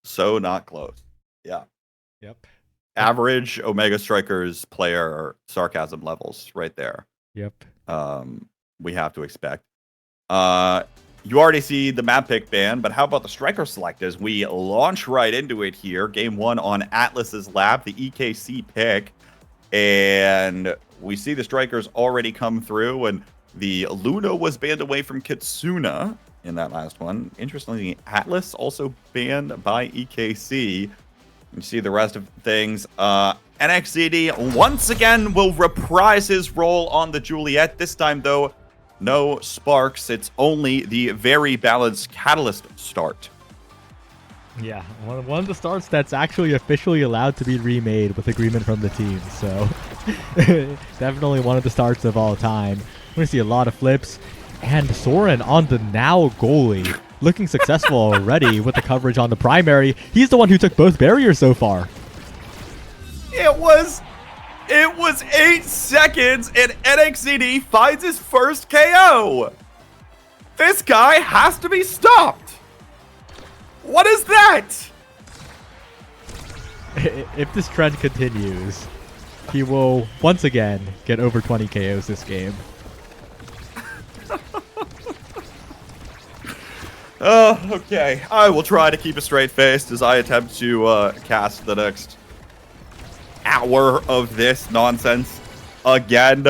so not close. Yeah. Yep. Average Omega Strikers player sarcasm levels right there. Yep. We have to expect. You already see the map pick ban, but how about the striker select as we launch right into it here? Game 1 on Atlas's lap, the EKC pick. And we see the strikers already come through, and the Luna was banned away from Kitsuna in that last one. Interestingly, Atlas also banned by EKC. You see the rest of things. NXCD once again will reprise his role on the Juliet. This time, though, no sparks. It's only the very balanced Catalyst start. Yeah, one of the starts that's actually officially allowed to be remade with agreement from the team. So definitely one of the starts of all time. We're going to see a lot of flips. And Soren on the now goalie, looking successful already with the coverage on the primary. He's the one who took both barriers so far. It was 8 seconds and NXCD finds his first KO. This guy has to be stopped. What is that? If this trend continues, he will once again get over 20 KOs this game. Okay. I will try to keep a straight face as I attempt to cast the next hour of this nonsense again.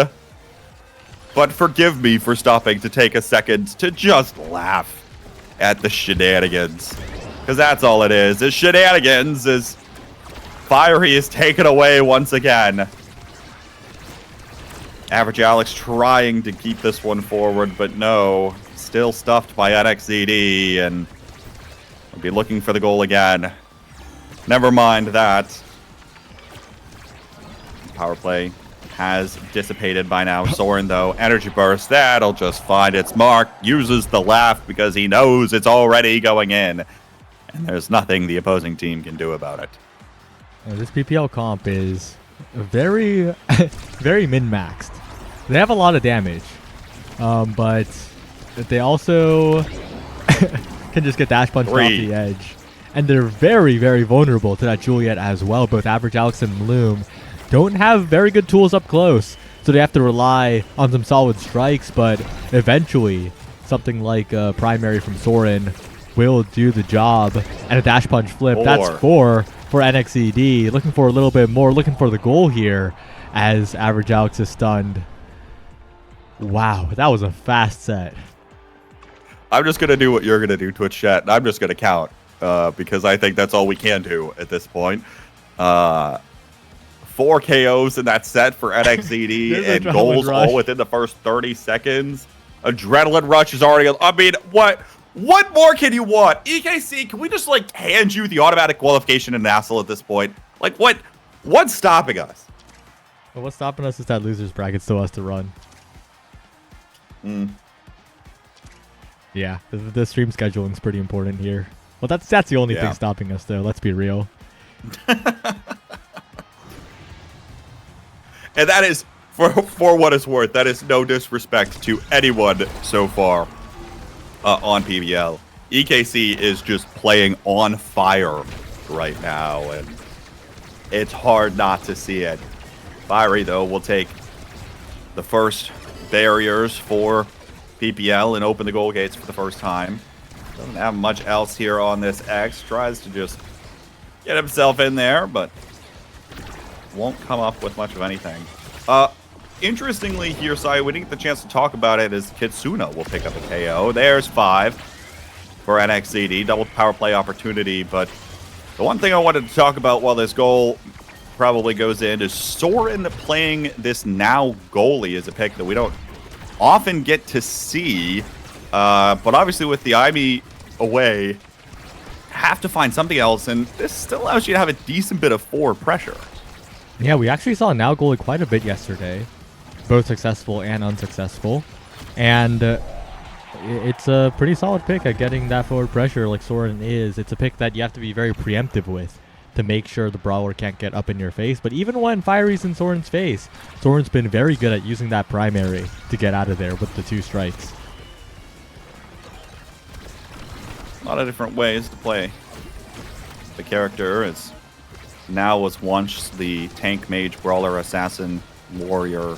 But forgive me for stopping to take a second to just laugh at the shenanigans. Because that's all it is. It's shenanigans as Fiery is taken away once again. Average Alex trying to keep this one forward, but no. Still stuffed by NXCD, and we'll be looking for the goal again. Never mind that. Power play has dissipated by now. Soren, though, energy burst. That'll just find its mark. Uses the laugh because he knows it's already going in. And there's nothing the opposing team can do about it. This PPL comp is very, very min-maxed. They have a lot of damage, but they also can just get dash punched off the edge. And they're very, very vulnerable to that Juliet as well. Both Average Alex and Bloom don't have very good tools up close, so they have to rely on some solid strikes, but eventually something like a primary from Soren will do the job. And a dash punch flip. That's 4 for NXCD. Looking for a little bit more, looking for the goal here as Average Alex is stunned. Wow, that was a fast set. I'm just going to do what you're going to do, Twitch chat. I'm just going to count because I think that's all we can do at this point. 4 KOs in that set for NXCD and goals all within the first 30 seconds. Adrenaline rush is already... I mean, what more can you want? EKC, can we just, like, hand you the automatic qualification in NASL at this point? Like, what's stopping us? Well, what's stopping us is that losers bracket still has to run. Yeah, the stream scheduling is pretty important here. Well, that's the only thing stopping us, though. Let's be real. And that is, for what it's worth, that is no disrespect to anyone so far on PPL. EKC is just playing on fire right now, and it's hard not to see it. Fiery, though, will take the first barriers for PPL and open the goal gates for the first time. Doesn't have much else here on this X. Tries to just get himself in there, but won't come up with much of anything. Interestingly here, Sai, we didn't get the chance to talk about it, as Kitsuna will pick up a KO. There's 5 for NXCD. Double power play opportunity, but the one thing I wanted to talk about while this goal probably goes in is Soren playing this now goalie as a pick that we don't often get to see, but obviously with the IB away, have to find something else, and this still allows you to have a decent bit of forward pressure. Yeah, we actually saw now goalie quite a bit yesterday, both successful and unsuccessful, and it's a pretty solid pick at getting that forward pressure like Soren is. It's a pick that you have to be very preemptive with to make sure the brawler can't get up in your face. But even when Fiery's in Soren's face, Soren's been very good at using that primary to get out of there with the 2 strikes. A lot of different ways to play The character is now was once the tank, mage, brawler, assassin, warrior,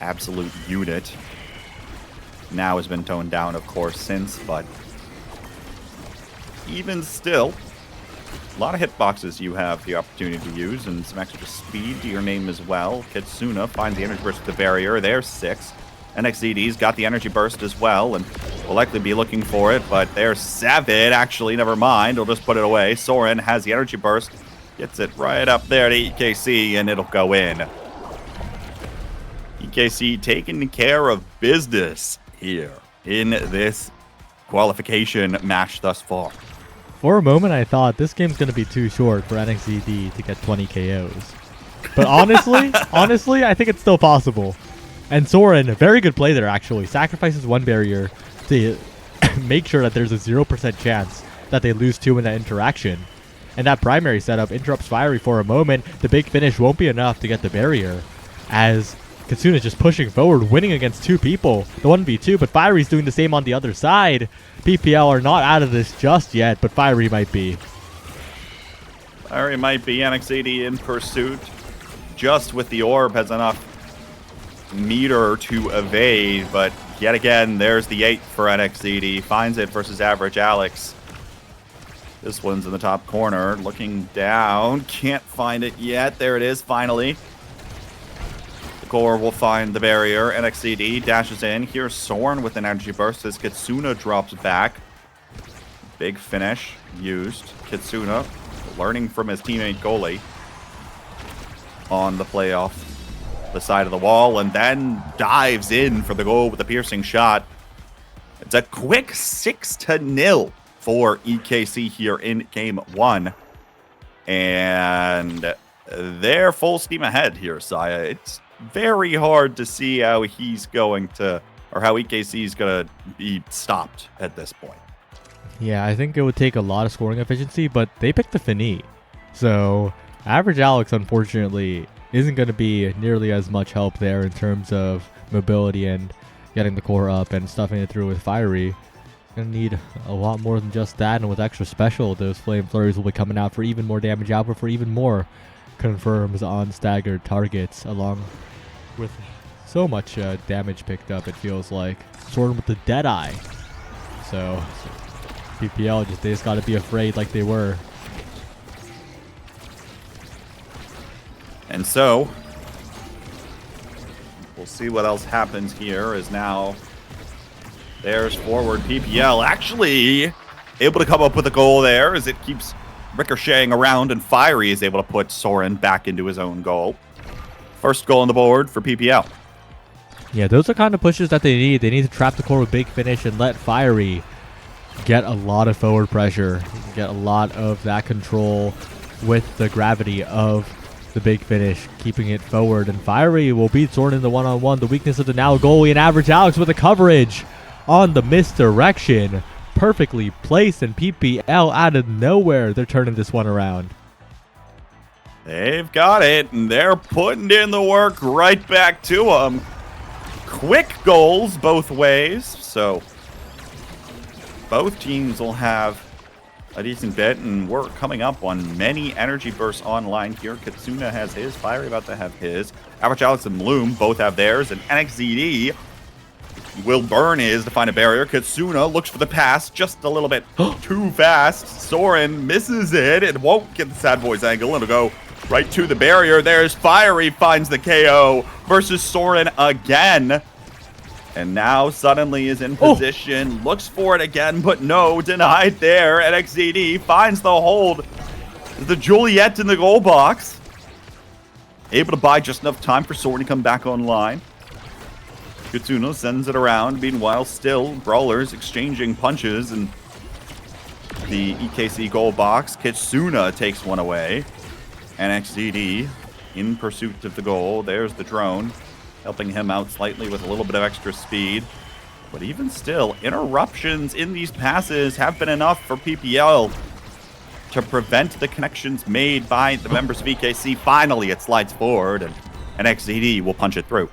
absolute unit. Now has been toned down, of course, since, but even still, a lot of hitboxes you have the opportunity to use, and some extra speed to your name as well. Kitsuna finds the energy burst with the barrier. There's 6. NXZD's got the energy burst as well, and will likely be looking for it, but there's 7. Actually, never mind. We'll just put it away. Soren has the energy burst. Gets it right up there to EKC, and it'll go in. EKC taking care of business here in this qualification match thus far. For a moment, I thought this game's going to be too short for NXZD to get 20 KOs. But honestly, I think it's still possible. And Soren, a very good play there, actually. Sacrifices 1 barrier to make sure that there's a 0% chance that they lose 2 in that interaction. And that primary setup interrupts Fiery for a moment. The big finish won't be enough to get the barrier, as Kitsune is just pushing forward, winning against 2 people. The 1v2, but Fiery's doing the same on the other side. PPL are not out of this just yet, but Fiery might be. Fiery might be. NXZD in pursuit. Just with the orb has enough meter to evade, but yet again, there's the 8 for NXZD. Finds it versus average Alex. This one's in the top corner, looking down. Can't find it yet. There it is, finally. Gore will find the barrier. NXZD dashes in. Here's Soren with an energy burst as Kitsuna drops back. Big finish used. Kitsuna learning from his teammate goalie on the playoff. The side of the wall, and then dives in for the goal with a piercing shot. It's a quick 6-0 for EKC here in game 1. And they're full steam ahead here, Saya. It's very hard to see how he's going to, or how EKC is going to be stopped at this point. Yeah, I think it would take a lot of scoring efficiency, but they picked the Fini. So, average Alex, unfortunately, isn't going to be nearly as much help there in terms of mobility and getting the core up and stuffing it through with Fiery. Going to need a lot more than just that, and with extra special, those Flame Flurries will be coming out for even more damage output, for even more confirms on staggered targets, along with so much damage picked up, it feels like. Soren with the Deadeye. So, PPL, they just got to be afraid like they were. And so, we'll see what else happens here, as now there's forward PPL actually able to come up with a goal there as it keeps ricocheting around, and Fiery is able to put Soren back into his own goal. First goal on the board for PPL. Yeah, those are kind of pushes that they need. They need to trap the core with big finish and let Fiery get a lot of forward pressure, get a lot of that control with the gravity of the big finish, keeping it forward, and Fiery will beat Soren in the one-on-one. The weakness of the now goalie, and average Alex with the coverage on the misdirection. Perfectly placed, and PPL out of nowhere, they're turning this one around. They've got it, and they're putting in the work right back to them. Quick goals both ways, so both teams will have a decent bit, and we're coming up on many energy bursts online here. Kitsuna has his, Fiery about to have his. Average Alex and Bloom both have theirs, and NXZD will burn his to find a barrier. Kitsuna looks for the pass just a little bit too fast. Soren misses it. It won't get the Sad Boys angle. It'll go right to the barrier. There's Fiery, finds the KO versus Soren again. And now suddenly is in position, looks for it again, but no, denied there. NXZD finds the hold. The Juliet in the goal box. Able to buy just enough time for Soren to come back online. Kitsuna sends it around. Meanwhile, still, Brawlers exchanging punches in the EKC goal box. Kitsuna takes one away. NXZD in pursuit of the goal. There's the drone, helping him out slightly with a little bit of extra speed. But even still, interruptions in these passes have been enough for PPL to prevent the connections made by the members of EKC. Finally, it slides forward, and NXZD will punch it through.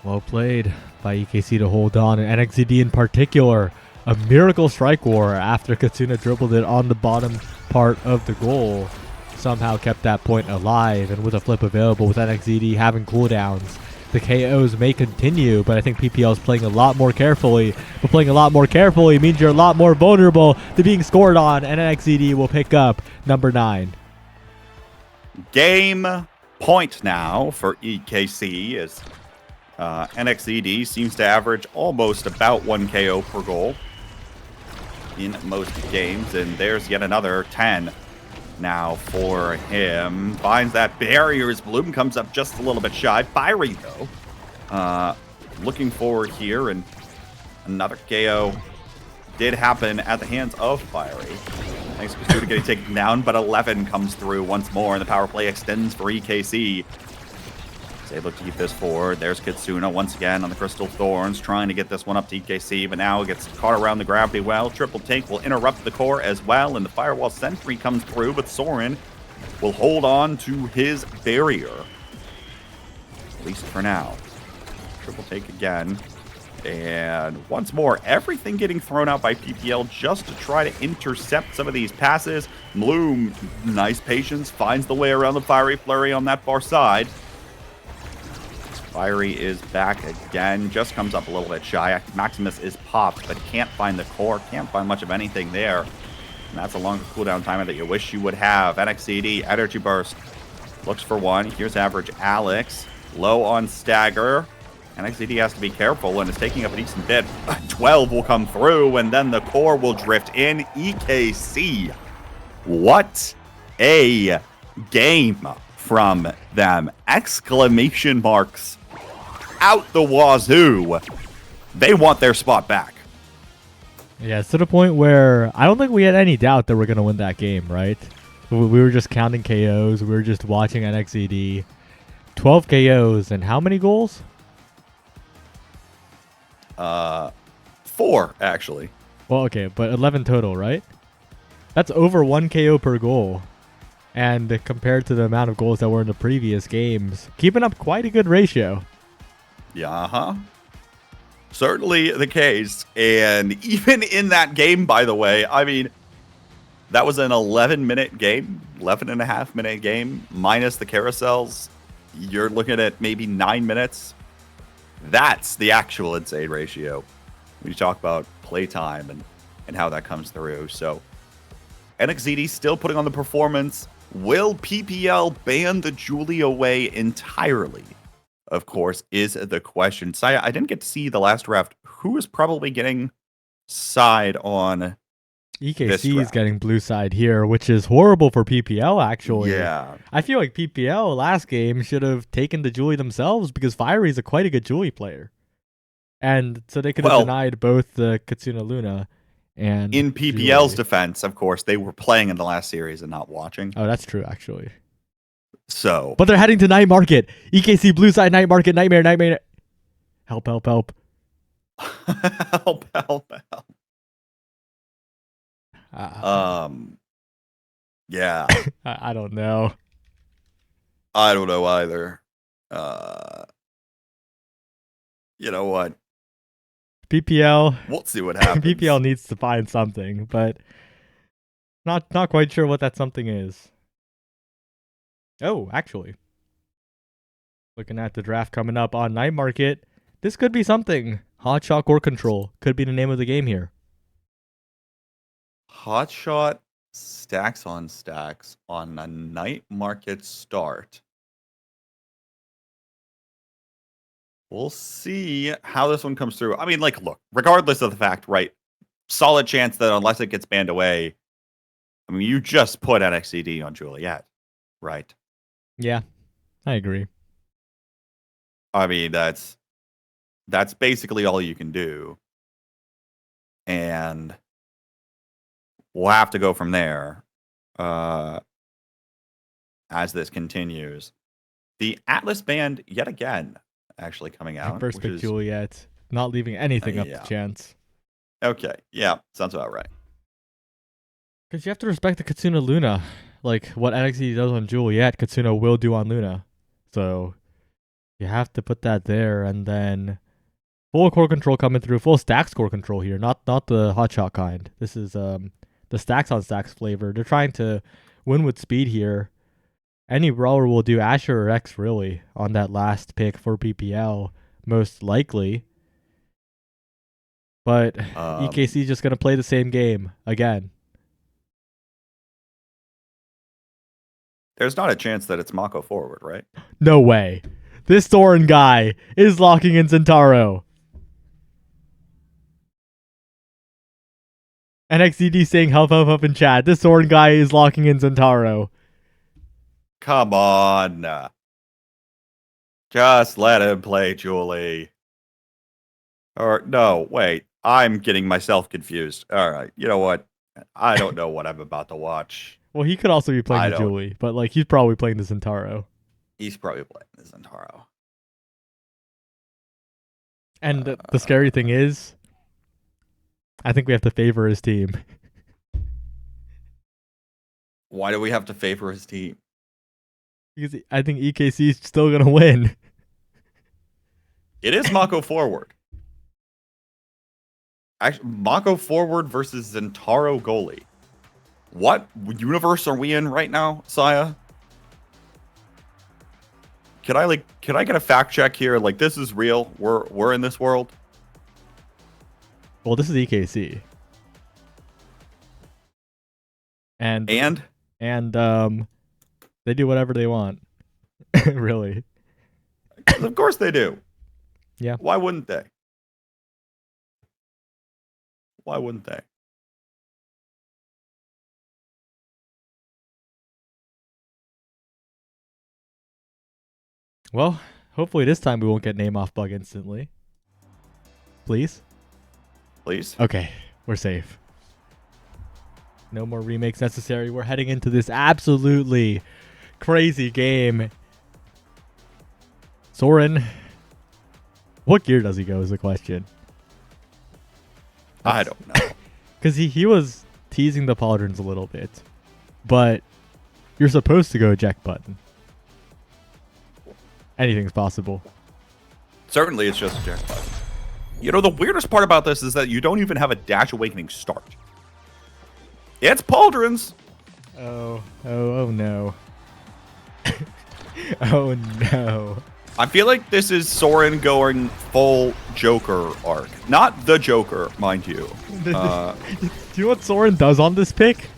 Well played by EKC to hold on, and NXZD in particular. a miracle strike war after Kitsuna dribbled it on the bottom part of the goal. Somehow kept that point alive, and with a flip available with NXED having cooldowns, the KOs may continue, but I think PPL is playing a lot more carefully. But playing a lot more carefully means you're a lot more vulnerable to being scored on, and NXED will pick up number 9. Game point now for EKC as NXED seems to average almost about 1 KO per goal in most games, and there's yet another 10 now for him. Finds that barrier as Bloom comes up just a little bit shy. Fiery, though, looking forward here, and another KO did happen at the hands of Fiery. Thanks to Kasuda getting taken down, but 11 comes through once more, and the power play extends for EKC. He's able to keep this forward. There's Kitsuna once again on the Crystal Thorns, trying to get this one up to EKC, but now gets caught around the gravity well. Triple Tank will interrupt the core as well, and the Firewall Sentry comes through, but Soren will hold on to his barrier. At least for now. Triple Tank again. And once more, everything getting thrown out by PPL just to try to intercept some of these passes. Bloom, nice patience, finds the way around the Fiery Flurry on that far side. Fiery is back again, just comes up a little bit shy. Maximus is popped, but can't find the core, can't find much of anything there. And that's a longer cooldown timer that you wish you would have. NXED, Energy Burst, looks for one. Here's average Alex, low on stagger. NXED has to be careful and is taking up a decent bit. 12 will come through, and then the core will drift in. EKC, what a game from them. Exclamation marks out the wazoo. They want their spot back. Yeah, it's to the point where I don't think we had any doubt that we're going to win that game, right? We were just counting KOs. We were just watching NXED. 12 KOs, and how many goals? 4, actually. Well, okay, but 11 total, right? That's over 1 KO per goal. And compared to the amount of goals that were in the previous games, keeping up quite a good ratio. Yeah, certainly the case. And even in that game, by the way, I mean, that was an 11-minute game, 11.5-minute game, minus the carousels. You're looking at maybe 9 minutes. That's the actual insane ratio when you talk about playtime and how that comes through. So NXED still putting on the performance. Will PPL ban the Julie away entirely? Of course, is the question. Saya, I didn't get to see the last draft. Who is probably getting side on EKC is getting blue side here, which is horrible for PPL, actually. Yeah. I feel like PPL last game should have taken the Julie themselves because Fiery is a quite a good Julie player. And so they could have denied both the Kitsuna Luna and in PPL's defense, of course, they were playing in the last series and not watching. Oh, that's true, actually. So, but they're heading to Night Market. EKC blue side Night Market, nightmare. Help. help. Yeah. I don't know. I don't know either. You know what? PPL. We'll see what happens. PPL needs to find something, but not quite sure what that something is. Oh, actually. Looking at the draft coming up on Night Market, this could be something. Hotshot Core Control could be the name of the game here. Hotshot stacks on a Night Market start. We'll see how this one comes through. I mean, like, look, regardless of the fact, right, solid chance that unless it gets banned away, I mean, you just put NXED on Juliet, right? Yeah, I agree. I mean, that's basically all you can do. And we'll have to go from there as this continues. The Atlas band, yet again, actually coming out. First pick Juliet, not leaving anything up to chance. Okay, yeah, sounds about right. Because you have to respect the Kitsuna Luna. Like, what NXT does on Juliet, Kitsuna will do on Luna. So, you have to put that there, and then Full core control coming through. Full stacks core control here. Not the hotshot kind. This is the stacks on stacks flavor. They're trying to win with speed here. Any brawler will do Asher or X really on that last pick for PPL, most likely. But EKC just going to play the same game again. There's not a chance that it's Mako forward, right? No way. This Soren guy is locking in Zentaro. NXDD saying huff huff huff in chat. This Soren guy is locking in Zentaro. Come on. Just let him play, Julie. Or, no, wait. I'm getting myself confused. All right. You know what? I don't know what I'm about to watch. Well, he could also be playing the Julie, but like he's probably playing the Zentaro. He's probably playing the Zentaro. And the scary thing is, I think we have to favor his team. Why do we have to favor his team? Because I think EKC is still going to win. It is Mako forward. Actually, Mako forward versus Zentaro goalie. What universe are we in right now, Saya? Can I get a fact check here? Like, this is real. We're in this world. Well, this is EKC. And they do whatever they want. Really. Of course they do. Yeah. Why wouldn't they? Why wouldn't they? Well, hopefully this time we won't get name off bug instantly. Please? Please? Okay, we're safe. No more remakes necessary. We're heading into this absolutely crazy game. Soren, what gear does he go is the question. I don't know. Because he was teasing the pauldrons a little bit. But you're supposed to go eject button. Anything's possible. Certainly it's just a eject button. You know, the weirdest part about this is that you don't even have a Dash Awakening start. It's pauldrons. Oh no. Oh no. I feel like this is Soren going full Joker arc. Not the Joker, mind you. Do you know what Soren does on this pick?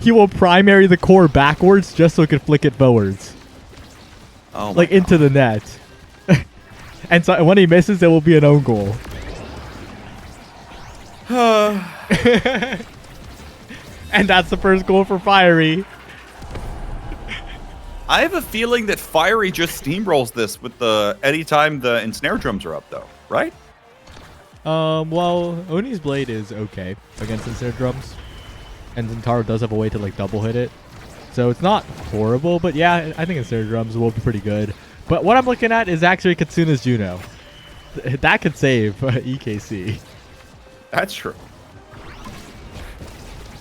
He will primary the core backwards just so it can flick it forwards. Oh my like God. Into the net. And so when he misses, it will be an own goal. And that's the first goal for Fiery. I have a feeling that Fiery just steamrolls this with the anytime the ensnare drums are up, though, right? Well, Oni's blade is okay against ensnare drums, and Zentaro does have a way to like double hit it, so it's not horrible. But yeah, I think ensnare drums will be pretty good. But what I'm looking at is actually Kitsuna's Juno. That could save EKC. That's true.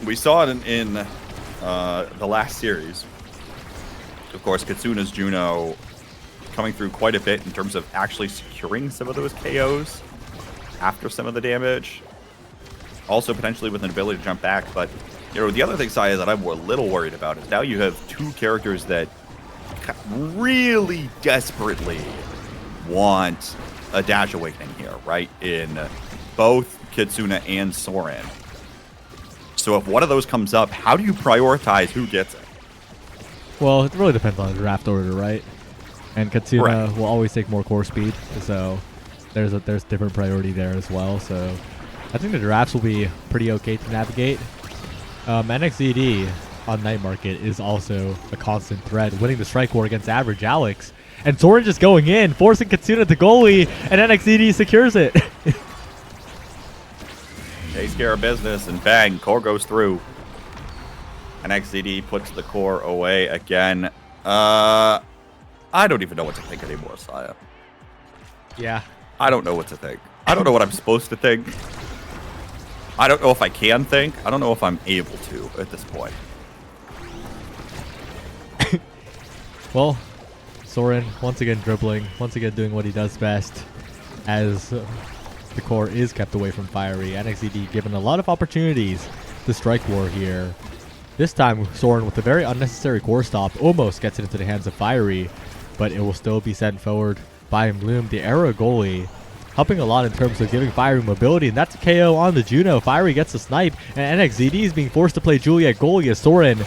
We saw it in the last series. Of course, Kitsuna's Juno coming through quite a bit in terms of actually securing some of those KOs after some of the damage. Also, potentially with an ability to jump back. But, you know, the other thing, Sai, that I'm a little worried about is now you have two characters that really desperately want a Dash Awakening here, right? In both Kitsuna and Soren. So if one of those comes up, how do you prioritize who gets it? Well, it really depends on the draft order, right? And Kitsuna will always take more core speed, so there's different priority there as well. So I think the drafts will be pretty okay to navigate. NXDD on Night Market is also a constant threat, winning the strike war against average Alex. And Soren just going in, forcing Kitsuna to goalie, and NXDD secures it. Takes care of business, and bang, core goes through. NXDD puts the core away again. I don't even know what to think anymore, Saya. Yeah. I don't know what to think. I don't know what I'm supposed to think. I don't know if I can think. I don't know if I'm able to at this point. Well, Soren once again dribbling, once again doing what he does best. as the core is kept away from Fiery. NXED given a lot of opportunities to strike war here. This time, Soren with a very unnecessary core stop almost gets it into the hands of Fiery, but it will still be sent forward by Bloom, the arrow goalie, helping a lot in terms of giving Fiery mobility, and that's a KO on the Juno. Fiery gets a snipe, and NXED is being forced to play Juliet goalie as Soren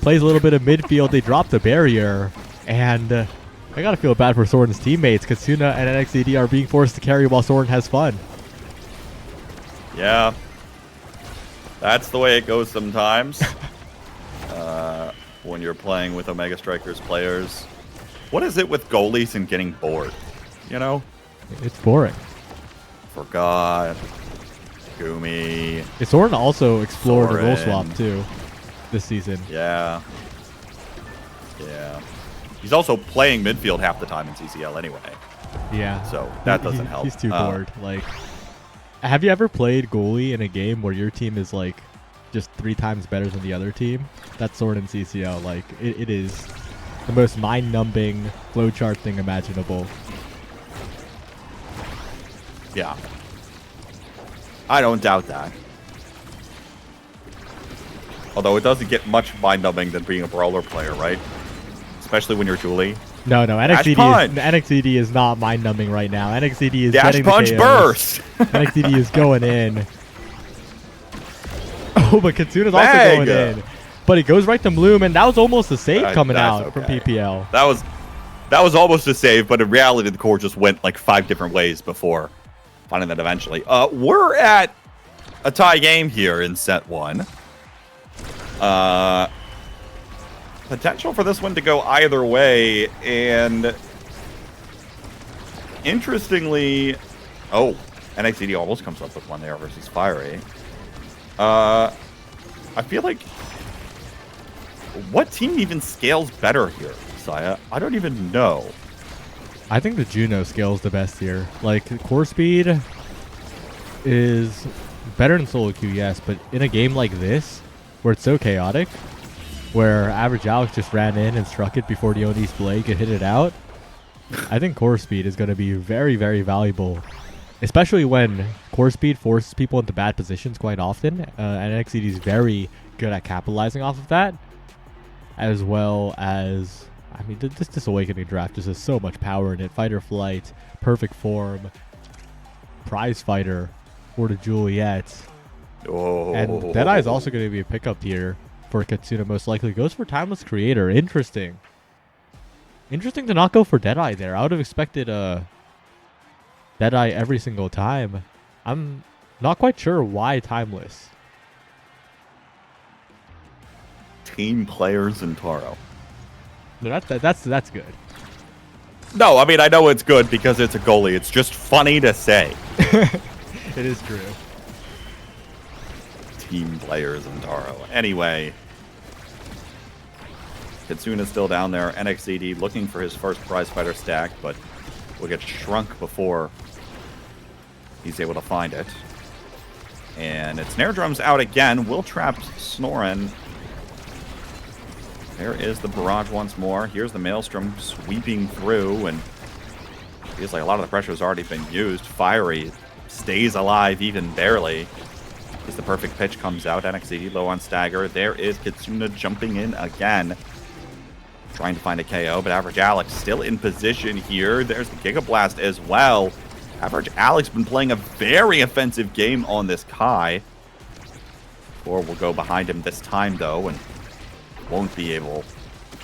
plays a little bit of midfield. They drop the barrier, and I gotta feel bad for Soren's teammates. Katsuna and NXED are being forced to carry while Soren has fun. Yeah. That's the way it goes sometimes. When you're playing with Omega Strikers players. What is it with goalies and getting bored? You know? It's boring. Forgot. Gumi. Soren also explored a role Soren. swap too this season. Yeah. Yeah. He's also playing midfield half the time in CCL anyway. Yeah. So that doesn't help. He's too bored. Like, have you ever played goalie in a game where your team is like just 3 times better than the other team? That's Soren in CCL. Like, it is the most mind-numbing flowchart thing imaginable. Yeah. I don't doubt that. Although it doesn't get much mind-numbing than being a brawler player, right? Especially when you're Julie. No, NXED is not mind-numbing right now. NXED is Dash getting punch the KOs. burst. NXED is going in. Oh, but Katsuna's also going in. But it goes right to Bloom, and that was almost a save coming out from PPL. That was almost a save, but in reality, the core just went like 5 different ways before finding that eventually. We're at a tie game here in set 1. Potential for this one to go either way, and interestingly, NXED almost comes up with one there versus Fiery. I feel like, what team even scales better here, Saya? I don't even know. I think the Juno scales the best here. Like, core speed is better than solo queue, yes, but in a game like this, where it's so chaotic, where Average Alex just ran in and struck it before Dionys Blake could hit it out, I think core speed is going to be very, very valuable. Especially when core speed forces people into bad positions quite often. And NXED is very good at capitalizing off of that. As well as, I mean, this Awakening draft just has so much power in it. Fighter Flight, Perfect Form, Prize Fighter for the Juliet. Oh. And Deadeye is also going to be a pickup here for Katsuna, most likely. Goes for Timeless Creator. Interesting. Interesting to not go for Deadeye there. I would have expected Deadeye every single time. I'm not quite sure why Timeless. Team players in Taro. No, that's good. No, I mean, I know it's good because it's a goalie. It's just funny to say. It is true. Team players in Taro. Anyway, Katsuna's still down there. NXED looking for his first prize fighter stack, but will get shrunk before he's able to find it. And it's Snare Drum's out again. Will trapped Soren. There is the barrage once more. Here's the Maelstrom sweeping through, and feels like a lot of the pressure has already been used. Fiery stays alive, even barely, as the perfect pitch comes out. NXED low on stagger. There is Katsuna jumping in again, trying to find a KO, but Average Alex still in position here. There's the Giga Blast as well. Average Alex been playing a very offensive game on this Kai. Or will go behind him this time, though, and won't be able to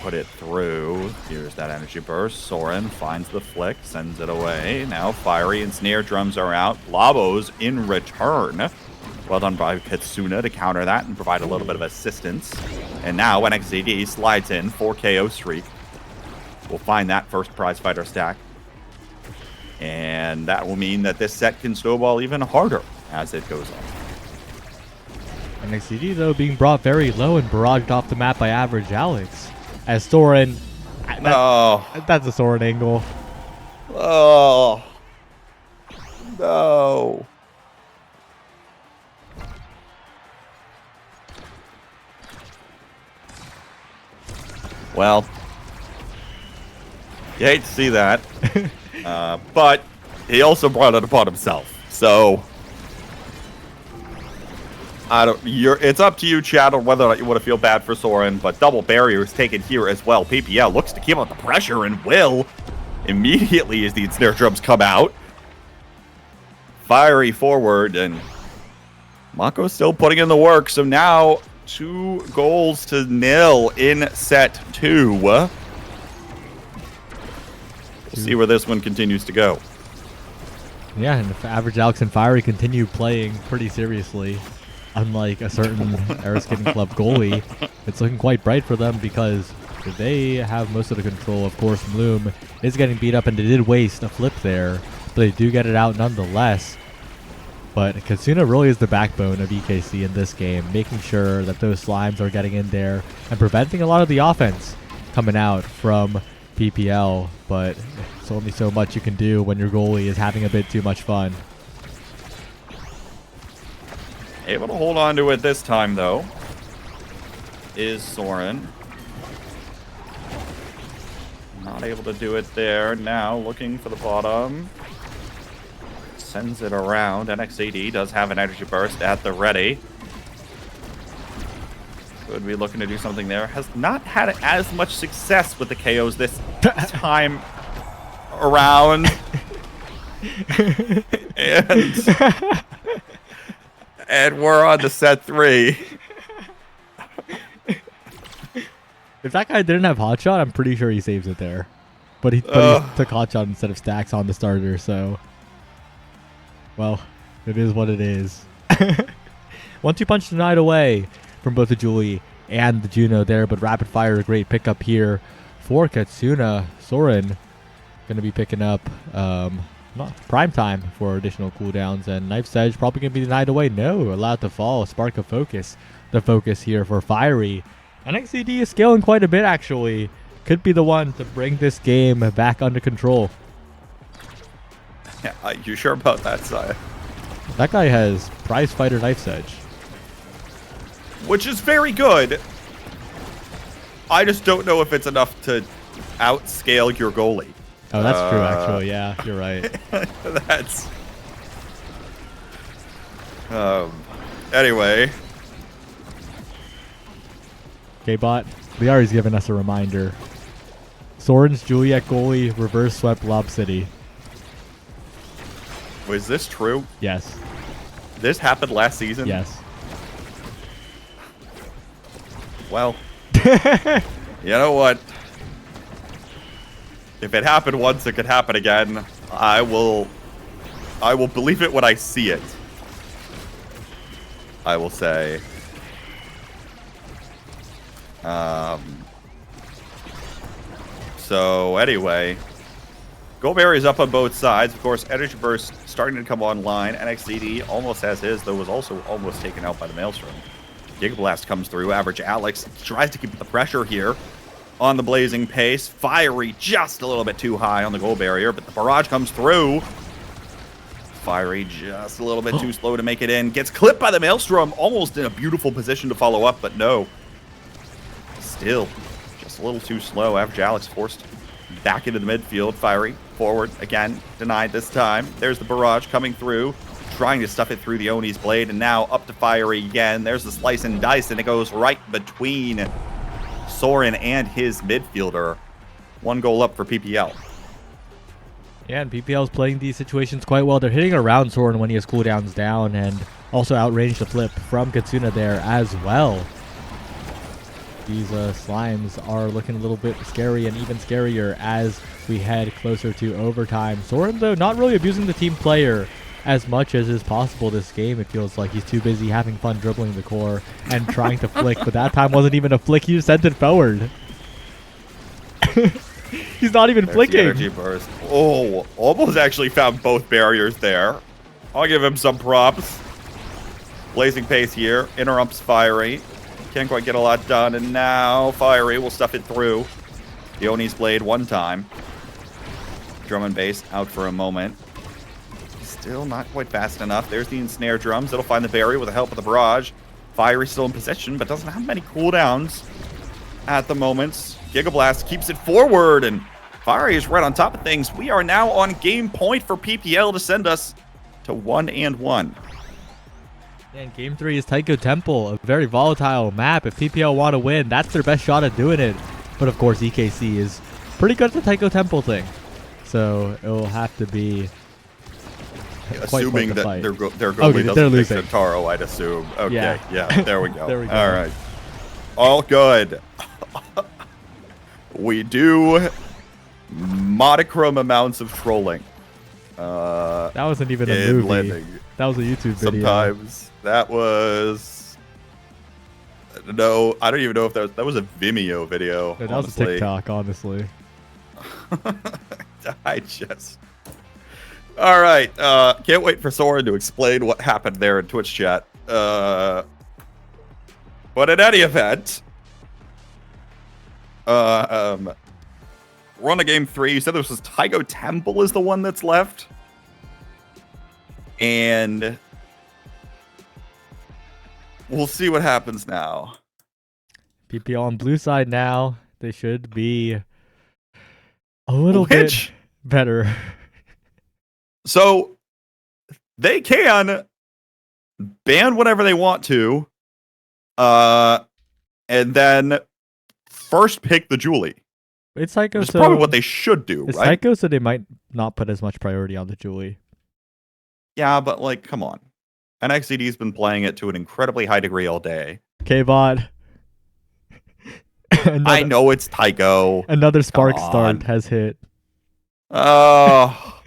put it through. Here's that energy burst. Soren finds the flick, sends it away. Now Fiery and Snare Drums are out. Labos in return. Well done by Katsuna to counter that and provide a little bit of assistance. And now NXED slides in, 4 KO streak. We'll find that first prize fighter stack. And that will mean that this set can snowball even harder as it goes on. NXED, though, being brought very low and barraged off the map by Average Alex. As Soren... That's a Soren angle. Oh. No. Well, you hate to see that. But he also brought it upon himself. So it's up to you, Chad, on whether or not you want to feel bad for Soren, but double barrier is taken here as well. PPL looks to keep up the pressure and will immediately as the ensnare drums come out. Fiery forward, and Mako's still putting in the work, so now 2-0 in set 2. We'll see where this one continues to go. Yeah, and if Average Alex and Fiery continue playing pretty seriously, unlike a certain Aeroskating Club goalie, it's looking quite bright for them because they have most of the control. Of course, Bloom is getting beat up, and they did waste a flip there, but they do get it out nonetheless. But Katsuna really is the backbone of EKC in this game, making sure that those slimes are getting in there and preventing a lot of the offense coming out from PPL. But it's only so much you can do when your goalie is having a bit too much fun. Able to hold on to it this time, though, is Soren. Not able to do it there. Now looking for the bottom. Sends it around. NXAD does have an energy burst at the ready. Could be looking to do something there. Has not had as much success with the KOs this time around. And we're on to set 3. If that guy didn't have hotshot, I'm pretty sure he saves it there. But he took hotshot instead of stacks on the starter, so... Well, it is what it is. 1-2 punch denied away from both the Julie and the Juno there, but rapid fire, a great pickup here for Katsuna. Soren going to be picking up prime time for additional cooldowns, and Knife's Edge probably going to be denied away. No, allowed to fall. Spark of Focus, the focus here for Fiery. NXCD is scaling quite a bit, actually. Could be the one to bring this game back under control. Yeah, you sure about that, Saya? That guy has prize fighter Knife's Edge, which is very good. I just don't know if it's enough to outscale your goalie. Oh, that's true, actually. Yeah, you're right. That's... Anyway. K-Bot, Liari's giving us a reminder. Soren's Juliet goalie reverse swept Lob City. Was this true? Yes. This happened last season? Yes. Well, you know what? If it happened once, it could happen again. I will believe it when I see it. I will say. So anyway, Goldberry is up on both sides. Of course, Energy Burst starting to come online. NXDD almost has his, though was also almost taken out by the Maelstrom. Giga Blast comes through. Average Alex tries to keep the pressure here on the blazing pace. Fiery just a little bit too high on the goal barrier, but the barrage comes through. Fiery just a little bit too slow to make it in. Gets clipped by the Maelstrom, almost in a beautiful position to follow up, but no. Still just a little too slow. Average Alex forced back into the midfield. Fiery forward again, denied this time. There's the barrage coming through, trying to stuff it through the Oni's blade, and now up to Fiery again. There's the slice and dice, and it goes right between Soren and his midfielder. 1 goal up for PPL. Yeah, and PPL is playing these situations quite well. They're hitting around Soren when he has cooldowns down, and also outrange the flip from Katsuna there as well. These slimes are looking a little bit scary, and even scarier as we head closer to overtime. Soren, though, not really abusing the team player as much as is possible this game. It feels like he's too busy having fun dribbling the core and trying to flick, but that time wasn't even a flick. He just sent it forward. He's not even flicking. Energy burst. Oh, almost actually found both barriers there. I'll give him some props. Blazing pace here. Interrupts Fiery. Can't quite get a lot done, and now Fiery will stuff it through the Oni's blade one time. Drum and bass out for a moment. Still not quite fast enough. There's the ensnare drums. It'll find the barrier with the help of the barrage. Fiery still in position, but doesn't have many cooldowns at the moment. Giga Blast keeps it forward, and Fiery is right on top of things. We are now on game point for PPL to send us to 1-1. And game 3 is Taiko Temple, a very volatile map. If PPL want to win, that's their best shot at doing it. But of course, EKC is pretty good at the Taiko Temple thing. So it will have to be assuming that fight. their goalie doesn't pick Santaro, I'd assume. Okay, yeah, there we go. There we go. All right. All good. We do modicum amounts of trolling. That wasn't even a movie. Landing. That was a YouTube video. Sometimes that was... No, I don't even know if that was a Vimeo video. No, that was a TikTok, honestly. I just... All right. Can't wait for Soren to explain what happened there in Twitch chat. But in any event... we're on to game 3. You said this was Taiko Temple is the one that's left. And we'll see what happens now. PPL on blue side now. They should be a little bit better. So they can ban whatever they want to, and then first pick the Julie. It's Taiko, That's probably what they should do, it's right? Taiko, so they might not put as much priority on the Julie. Yeah, but like, come on. NXCD's been playing it to an incredibly high degree all day. K-Bot. I know it's Taiko. Another spark start has hit. Oh.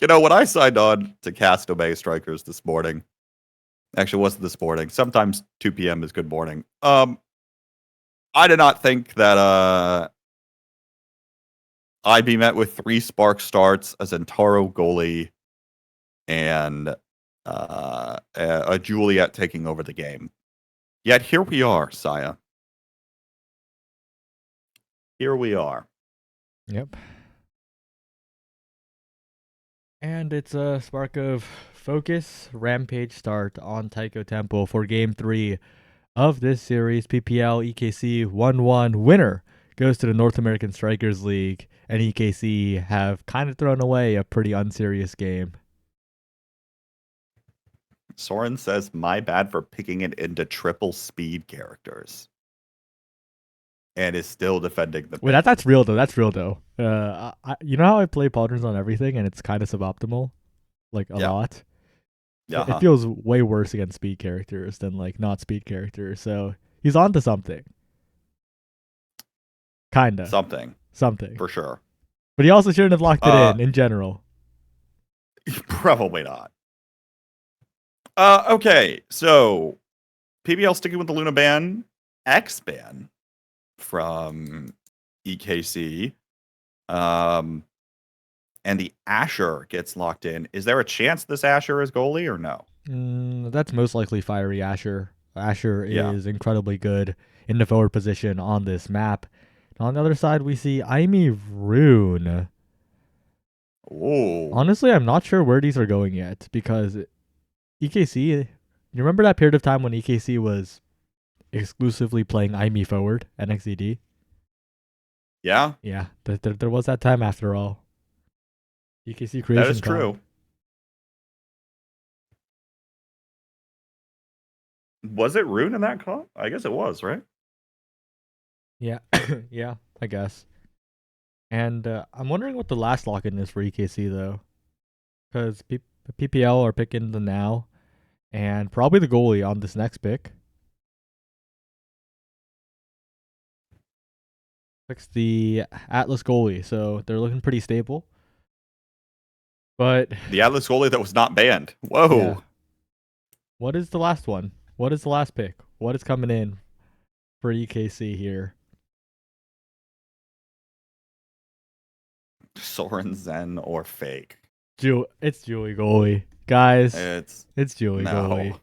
You know, when I signed on to cast Obey Strikers this morning, actually it wasn't this morning, sometimes 2 p.m. is good morning. I did not think that I'd be met with 3 spark starts, a Zentaro goalie, and a Juliet taking over the game. Yet here we are, Saya. Here we are. Yep. And it's a spark of focus, rampage start on Taiko Temple for game 3 of this series. PPL EKC 1-1 winner goes to the North American Strikers League, and EKC have kind of thrown away a pretty unserious game. Soren says, my bad for picking it into triple speed characters. And is still defending the pick. Wait, that's real though. That's real though. You know how I play patterns on everything and it's kind of suboptimal? Like a lot? Yeah. It feels way worse against speed characters than like not speed characters. So he's on to something. Kinda. Something. For sure. But he also shouldn't have locked it in general. Probably not. Okay, so PBL sticking with the Luna ban, X ban from EKC, and the Asher gets locked in. Is there a chance this Asher is goalie or no? That's most likely Fiery Asher. Asher is incredibly good in the forward position on this map. On the other side, we see Aimi Rune. Oh. Honestly, I'm not sure where these are going yet because EKC, you remember that period of time when EKC was exclusively playing Aimi forward, NXCD? Yeah. Yeah, there was that time after all. EKC creation. That is true. Was it Rune in that comp? I guess it was, right? Yeah, yeah, I guess. And I'm wondering what the last lock-in is for EKC, though. Because PPL are picking the now, and probably the goalie on this next pick. Picks the Atlas goalie, so they're looking pretty stable. But the Atlas goalie that was not banned. Whoa. Yeah. What is the last one? What is the last pick? What is coming in for EKC here? Soren, Zen, or Fake? It's Julie goalie. Guys, it's Julie no. goalie.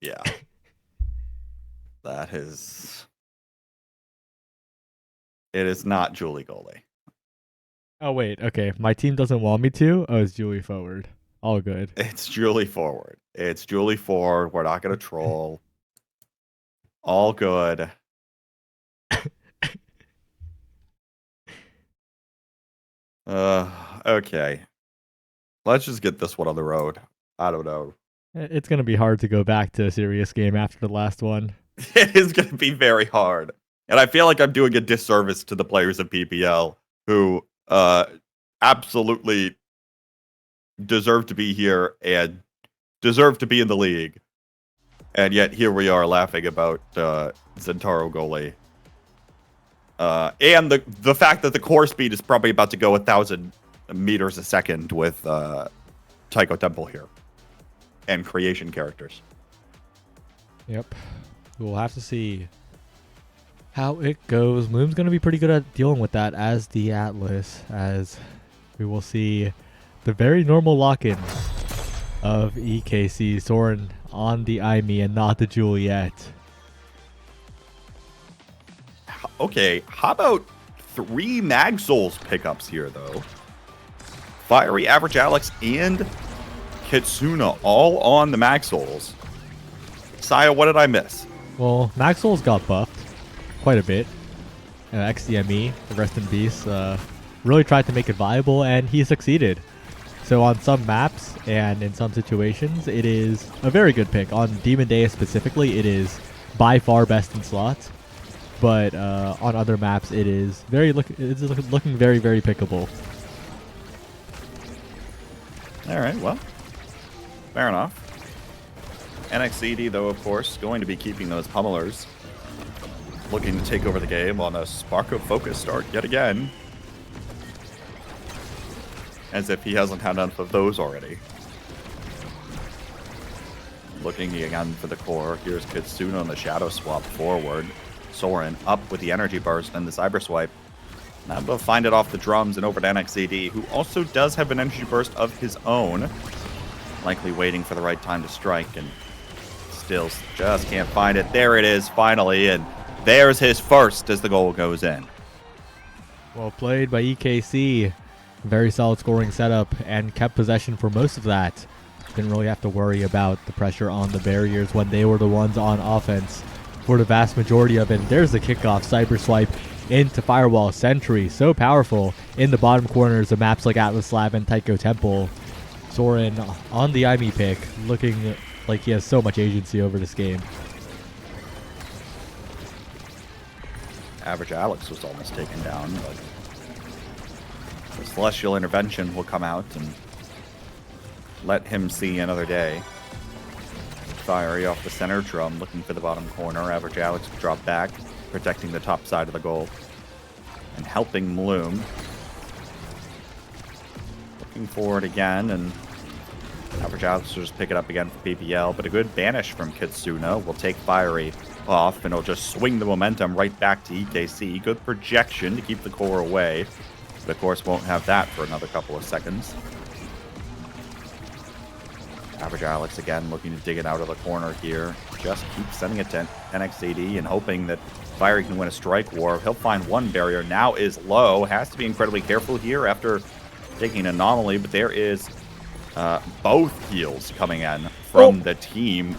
Yeah. That is... It is not Julie goalie. Oh, wait. Okay. My team doesn't want me to? Oh, it's Julie forward. All good. It's Julie forward. It's Julie forward. We're not going to troll. All good. Okay. Let's just get this one on the road. I don't know. It's going to be hard to go back to a serious game after the last one. It is going to be very hard. And I feel like I'm doing a disservice to the players of PPL who absolutely deserve to be here and deserve to be in the league. And yet here we are laughing about Zentaro goalie. And the fact that the core speed is probably about to go 1,000 meters a second with Taiko Temple here. And creation characters. Yep. We'll have to see how it goes. Moon's going to be pretty good at dealing with that as the Atlas, as we will see the very normal lock-in of EKC. Soren on the Aimee and not the Juliet. Okay, how about 3 Mag Souls pickups here, though? Fiery, Average Alex, and Kitsuna all on the Mag Souls. Saya, what did I miss? Well, Mag Souls got buffed quite a bit. XDME, rest in peace, really tried to make it viable, and he succeeded. So on some maps and in some situations, it is a very good pick. On Demon Day specifically, it is by far best in slots. But on other maps, it is looking very, very pickable. All right, well, fair enough. NXCD, though, of course, going to be keeping those pummelers. Looking to take over the game on a Spark of Focus start yet again. As if he hasn't had enough of those already. Looking again for the core. Here's Kitsuna on the Shadow Swap forward. Soren up with the Energy Burst and the Cyber Swipe. Now we'll find it off the drums and over to NXCD, who also does have an Energy Burst of his own. Likely waiting for the right time to strike, and still just can't find it. There it is, finally, and there's his first as the goal goes in. Well played by EKC. Very solid scoring setup and kept possession for most of that. Didn't really have to worry about the pressure on the barriers when they were the ones on offense for the vast majority of it. There's the kickoff, Cyber Swipe into Firewall Sentry. So powerful in the bottom corners of maps like Atlas Lab and Taiko Temple. Soren on the Aimee pick, looking like he has so much agency over this game. Average Alex was almost taken down, but the Celestial Intervention will come out and let him see another day. Fiery off the center drum, looking for the bottom corner. Average Alex drop back, protecting the top side of the goal. And helping Bloom. Looking forward again, and Average Alex will just pick it up again for PPL, but a good banish from Kitsuna will take Fiery off, and it'll just swing the momentum right back to EKC. Good projection to keep the core away, but of course won't have that for another couple of seconds. Average Alex again looking to dig it out of the corner here. Just keep sending it to NXCD and hoping that Fiery can win a strike war. He'll find one barrier. Now is low. Has to be incredibly careful here after taking an anomaly, but there is both heals coming in from the team.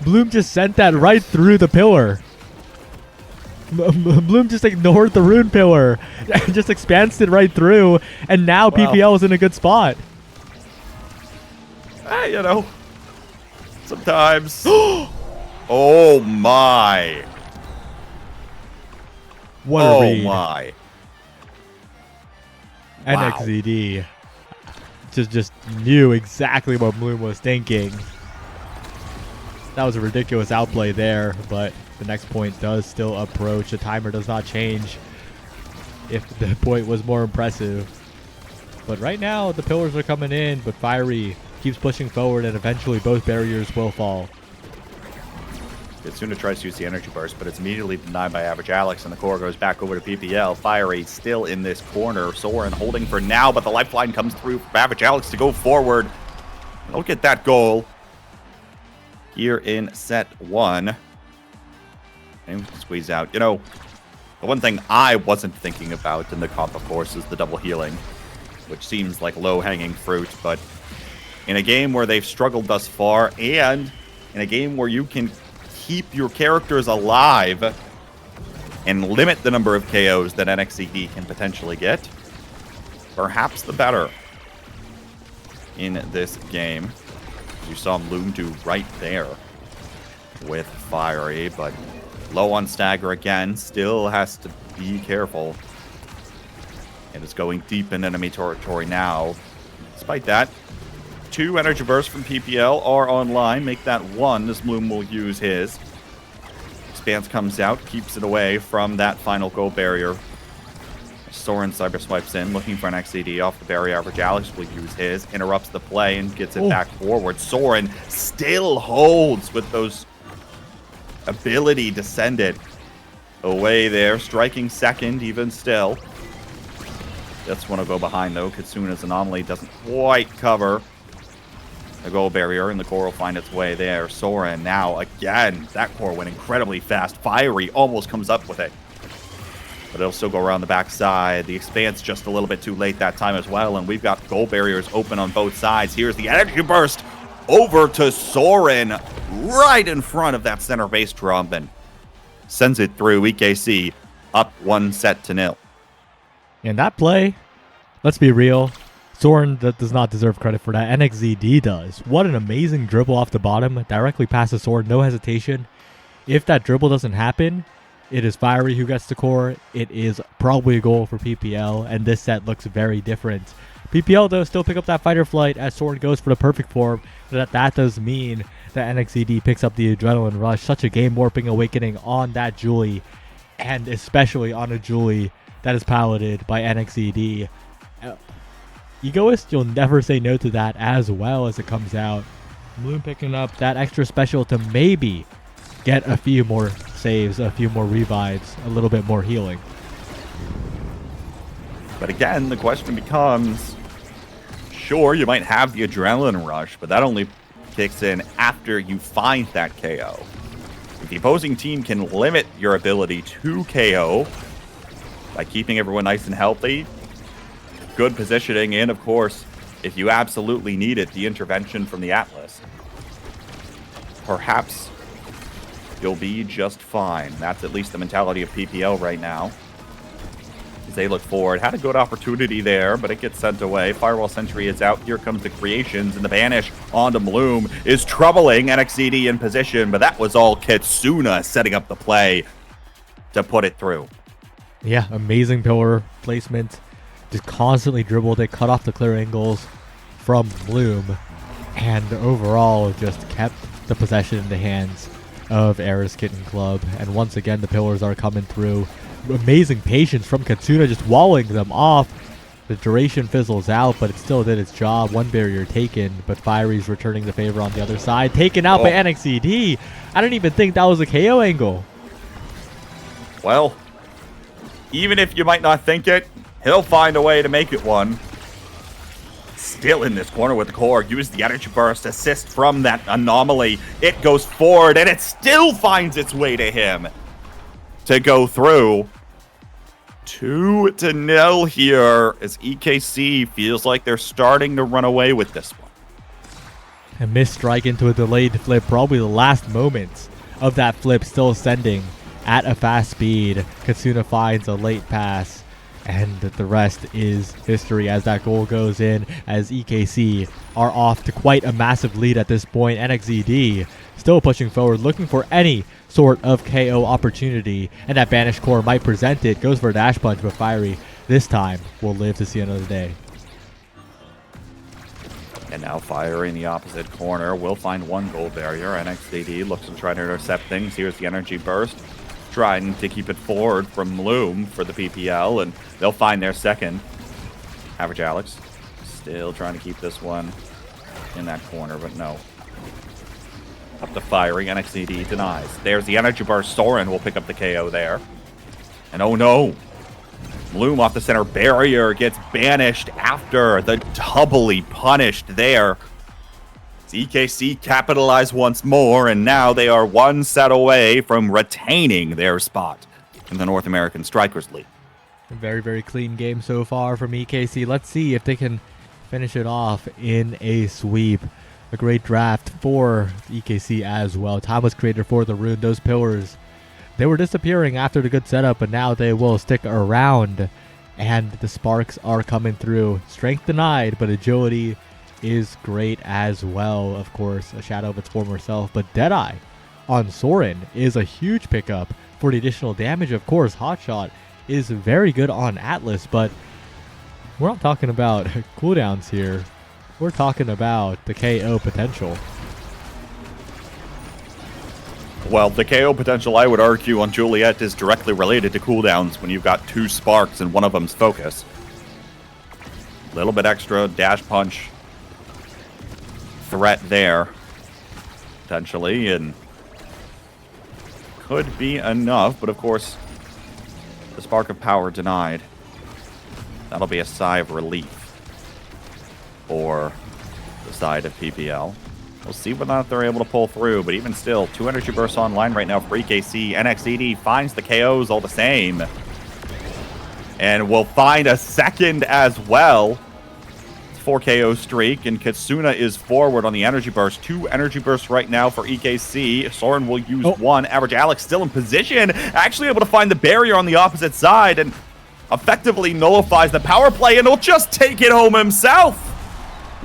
Bloom just sent that right through the pillar. Bloom just ignored the rune pillar. Just expansed it right through, and now PPL is in a good spot. You know, sometimes. Oh my. What a read. Oh my. NXZD just knew exactly what Bloom was thinking. That was a ridiculous outplay there, but the next point does still approach. The timer does not change if the point was more impressive. But right now, the pillars are coming in, but Fiery keeps pushing forward, and eventually both barriers will fall. Kitsuna tries to use the Energy Burst, but it's immediately denied by Average Alex, and the core goes back over to PPL. Fiery still in this corner. Soren holding for now, but the lifeline comes through for Average Alex to go forward. Look at that goal here in set 1. And squeeze out. You know, the one thing I wasn't thinking about in the comp, of course, is the double healing. which seems like low-hanging fruit, but in a game where they've struggled thus far, and in a game where you can keep your characters alive and limit the number of KOs that NXCD can potentially get, perhaps the better in this game. You saw Loom do right there with Fiery, but low on stagger again, still has to be careful. And is going deep in enemy territory now. Despite that, 2 energy bursts from PPL are online. Make that 1 as Bloom will use his. Expanse comes out, keeps it away from that final gold barrier. Soren cyber swipes in, looking for an XCD off the barrier. Average Alex will use his, interrupts the play, and gets it back forward. Soren still holds with those ability to send it away there, striking second even still. This one will go behind though. Kitsuna's anomaly doesn't quite cover the gold barrier, and the core will find its way there. Soren now again. That core went incredibly fast. Fiery almost comes up with it, but it'll still go around the backside. The Expanse just a little bit too late that time as well, and we've got gold barriers open on both sides. Here's the energy burst over to Soren right in front of that center base drum, and sends it through. EKC up 1-0. And that play, let's be real, Soren does not deserve credit for that. NXZD does. What an amazing dribble off the bottom, directly past the Soren, no hesitation. If that dribble doesn't happen, it is Fiery who gets the core. It is probably a goal for PPL, and this set looks very different. PPL, though, still pick up that fighter flight as Soren goes for the perfect form. That does mean that NXCD picks up the adrenaline rush. Such a game-warping awakening on that Julie, and especially on a Julie that is piloted by NXCD. Egoist, you'll never say no to that as well as it comes out. Moon picking up that extra special to maybe get a few more saves, a few more revives, a little bit more healing. But again, the question becomes, sure, you might have the adrenaline rush, but that only kicks in after you find that KO. If the opposing team can limit your ability to KO by keeping everyone nice and healthy, good positioning, and of course, if you absolutely need it, the intervention from the Atlas, perhaps you'll be just fine. That's at least the mentality of PPL right now, as they look forward. Had a good opportunity there, but it gets sent away. Firewall Sentry is out. Here comes the Creations, and the banish onto Bloom is troubling NXCD in position, but that was all Kitsuna setting up the play to put it through. Yeah, amazing pillar placement. Just constantly dribbled it, cut off the clear angles from Bloom, and overall just kept the possession in the hands of Era's Kitten Club. And once again, the pillars are coming through. Amazing patience from Kitsuna, just walling them off. The duration fizzles out, but it still did its job. One barrier taken, but Fiery's returning the favor on the other side. Taken out by NXCD. I don't even think that was a KO angle. Well, even if you might not think it, he'll find a way to make it one. Still in this corner with the core. Use the energy burst, assist from that anomaly. It goes forward, and it still finds its way to him to go through. 2-0 here, as EKC feels like they're starting to run away with this one. A missed strike into a delayed flip, probably the last moments of that flip, still sending at a fast speed. Kitsuna finds a late pass, and the rest is history as that goal goes in, as EKC are off to quite a massive lead at this point. NXZD still pushing forward, looking for any sort of KO opportunity, and that Banished Core might present it. Goes for a dash punch, but Fiery this time will live to see another day. And now Fire in the opposite corner will find one gold barrier. NXZD looks to try to intercept things. Here's the energy burst, trying to keep it forward from Loom for the PPL, and they'll find their second. Average Alex still trying to keep this one in that corner, but no. Up to Fiery, NXCD denies. There's the energy burst. Soren will pick up the KO there. And oh no, Bloom off the center barrier gets banished after the doubly punished there. EKC capitalize once more, and now they are one set away from retaining their spot in the North American Strikers League. Very, very clean game so far from EKC. Let's see if they can finish it off in a sweep. A great draft for EKC as well. Time was created for the rune. Those pillars, they were disappearing after the good setup, but now they will stick around. And the sparks are coming through. Strength denied, but agility is great as well. Of course, a shadow of its former self. But Deadeye on Soren is a huge pickup for the additional damage. Of course, Hotshot is very good on Atlas, but we're not talking about cooldowns here. We're talking about the KO potential. Well, the KO potential, I would argue, on Juliet is directly related to cooldowns when you've got 2 sparks and one of them's focus. A little bit extra dash punch threat there, potentially, and could be enough, but of course, the spark of power denied. That'll be a sigh of relief for the side of PPL. We'll see whether or not they're able to pull through, but even still, 2 energy bursts online right now for EKC. NXED finds the KOs all the same. And will find a second as well. 4 KO streak, and Kitsuna is forward on the energy burst. 2 energy bursts right now for EKC. Soren will use 1. Average Alex still in position, actually able to find the barrier on the opposite side, and effectively nullifies the power play, and he'll just take it home himself.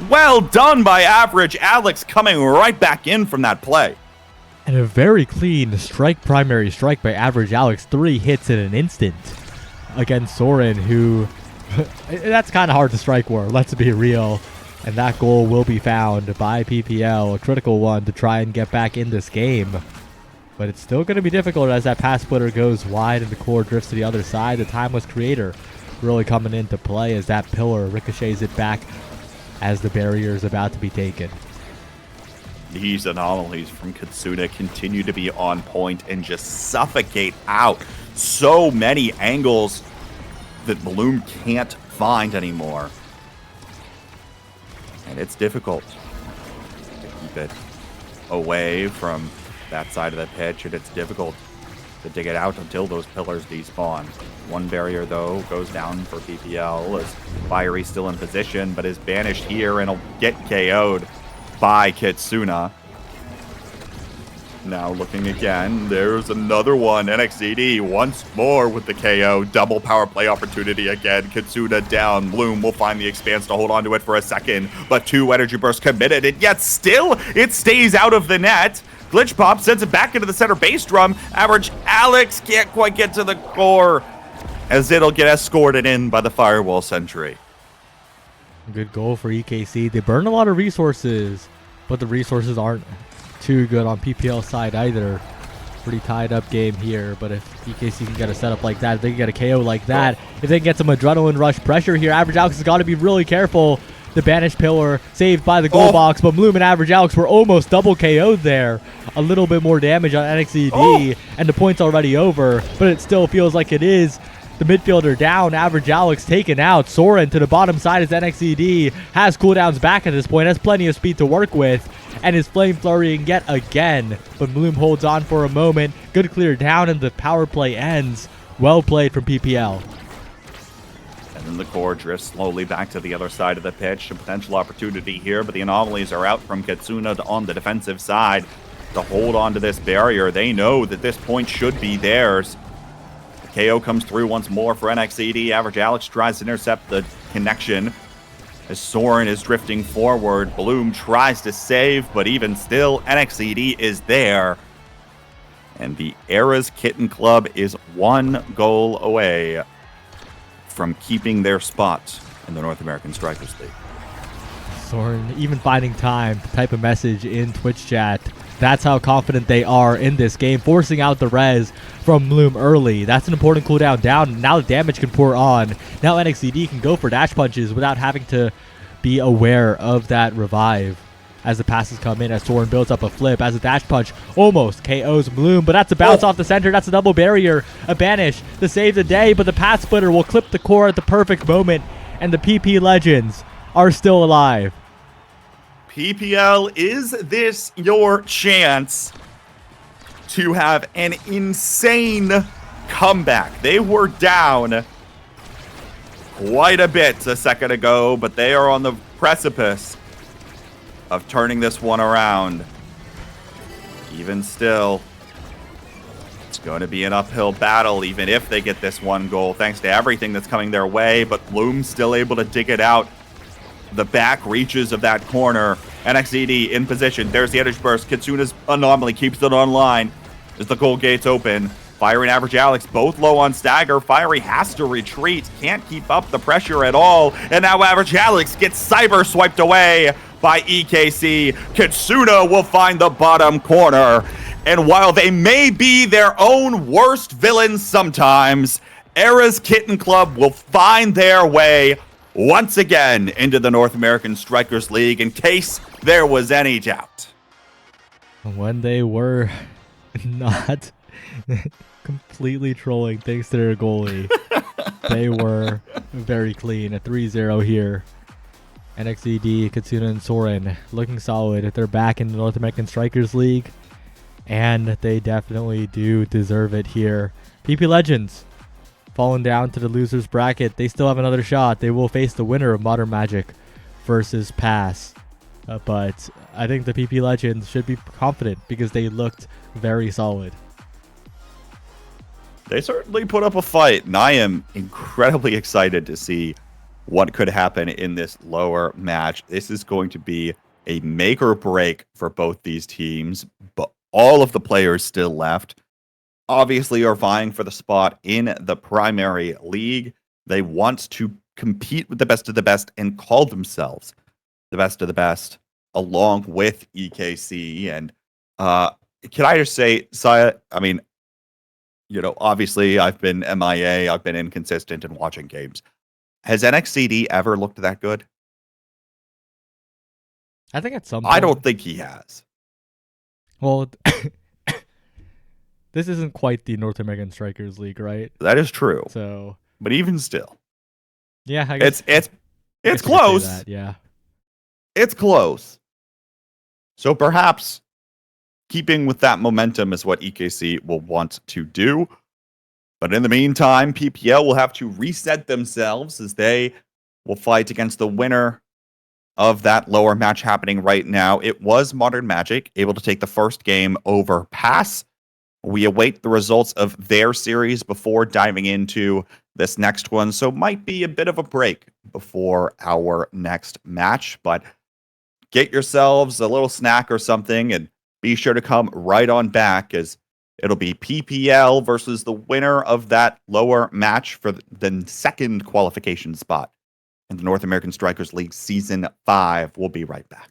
Well done by Average Alex, coming right back in from that play. And a very clean primary strike by Average Alex. 3 hits in an instant against Soren, who... that's kind of hard to strike for, let's be real. And that goal will be found by PPL, a critical one to try and get back in this game. But it's still going to be difficult as that pass splitter goes wide and the core drifts to the other side. The timeless creator really coming into play as that pillar ricochets it back as the barrier is about to be taken. These anomalies from Kitsuna continue to be on point and just suffocate out so many angles that Bloom can't find anymore. And it's difficult to keep it away from that side of the pitch, and it's difficult to dig it out until those pillars despawn. 1 barrier, though, goes down for PPL as Fiery still in position, but is banished here and will get KO'd by Kitsuna. Now looking again, there's another one. NXED once more with the KO. Double power play opportunity again. Kitsuna down. Bloom will find the expanse to hold on to it for a second, but 2 energy bursts committed, and yet still it stays out of the net. Glitch Pop sends it back into the center base drum. Average Alex can't quite get to the core as it'll get escorted in by the Firewall Sentry. Good goal for EKC. They burn a lot of resources, but the resources aren't too good on PPL side either. Pretty tied up game here, but if EKC can get a setup like that, if they can get a KO like that, if they can get some adrenaline rush pressure here, Average Alex has got to be really careful. The banished pillar saved by the goal box, but Bloom and Average Alex were almost double KO'd there. A little bit more damage on NXED, and the point's already over, but it still feels like it is. The midfielder down, Average Alex taken out. Soren to the bottom side as NXED has cooldowns back at this point, has plenty of speed to work with, and is flame flurrying yet again. But Bloom holds on for a moment. Good clear down, and the power play ends. Well played from PPL. And then the core drifts slowly back to the other side of the pitch. A potential opportunity here, but the anomalies are out from Kitsuna on the defensive side to hold on to this barrier. They know that this point should be theirs. KO comes through once more for NXED. Average Alex tries to intercept the connection as Soren is drifting forward. Bloom tries to save, but even still, NXED is there. And the Era's Kitten Club is 1 goal away from keeping their spot in the North American Strikers League. Soren even finding time to type a message in Twitch chat. That's how confident they are in this game, forcing out the res from Bloom early. That's an important cooldown down. Now the damage can pour on. Now NXED can go for dash punches without having to be aware of that revive. As the passes come in, as Soren builds up a flip, as a dash punch almost KOs Bloom, but that's a bounce off the center. That's a double barrier, a banish to save the day, but the path splitter will clip the core at the perfect moment, and the PP Legends are still alive. PPL, is this your chance to have an insane comeback? They were down quite a bit a second ago, but they are on the precipice of turning this one around. Even still, it's going to be an uphill battle, even if they get this one goal, thanks to everything that's coming their way, but Bloom's still able to dig it out. The back reaches of that corner. NXED in position. There's the edge burst. Kitsuna's anomaly keeps it online as the goal gates open. Fiery and Average Alex both low on stagger. Fiery has to retreat. Can't keep up the pressure at all. And now Average Alex gets cyber swiped away by EKC. Kitsuna will find the bottom corner. And while they may be their own worst villains sometimes, Era's Kitten Club will find their way once again into the North American Strikers League, in case there was any doubt. When they were not completely trolling thanks to their goalie, they were very clean. A 3-0 here. NXED, Kitsuna, and Soren looking solid. They're back in the North American Strikers League, and they definitely do deserve it here. PP Legends falling down to the losers bracket. They still have another shot. They will face the winner of Modern Magic versus Pass. But I think the PP Legends should be confident because they looked very solid. They certainly put up a fight, and I am incredibly excited to see what could happen in this lower match. This is going to be a make or break for both these teams, but all of the players still left obviously are vying for the spot in the primary league. They want to compete with the best of the best and call themselves the best of the best along with EKC. And can I just say, Saya, I mean, you know, obviously I've been MIA, I've been inconsistent in watching games. Has NXCD ever looked that good? I think at some point. I don't think he has. Well, this isn't quite the North American Strikers League, right? That is true. So, but even still, yeah, I guess it's close. That, yeah, it's close. So perhaps keeping with that momentum is what EKC will want to do. But in the meantime, PPL will have to reset themselves as they will fight against the winner of that lower match happening right now. It was Modern Magic, able to take the first game over Pass. We await the results of their series before diving into this next one, so might be a bit of a break before our next match, but get yourselves a little snack or something and be sure to come right on back, as it'll be PPL versus the winner of that lower match for the second qualification spot in the North American Strikers League Season 5. We'll be right back.